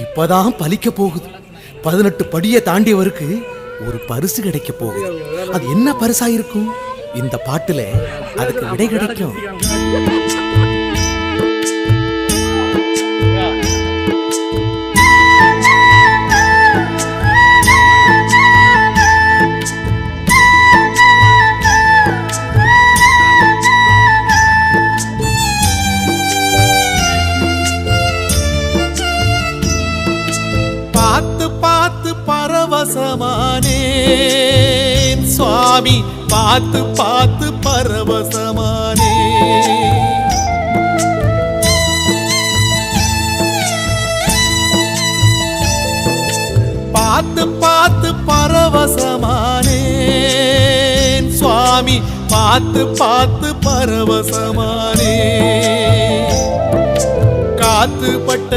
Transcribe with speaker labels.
Speaker 1: இப்பதான் பலிக்க போகுது. 18 படியை தாண்டியவருக்கு ஒரு பரிசு கிடைக்க போகுது. அது என்ன பரிசா இருக்கும்? இந்த பாட்டுல அதுக்கு விடை கிடைக்கும். பார்த்து பார்த்து பரவசமானேன் சுவாமி, பார்த்து பார்த்து பரவசமானேன். பார்த்து பார்த்து பரவசமானேன் சுவாமி, பார்த்து பார்த்து பரவசமானேன். காத்துப்பட்ட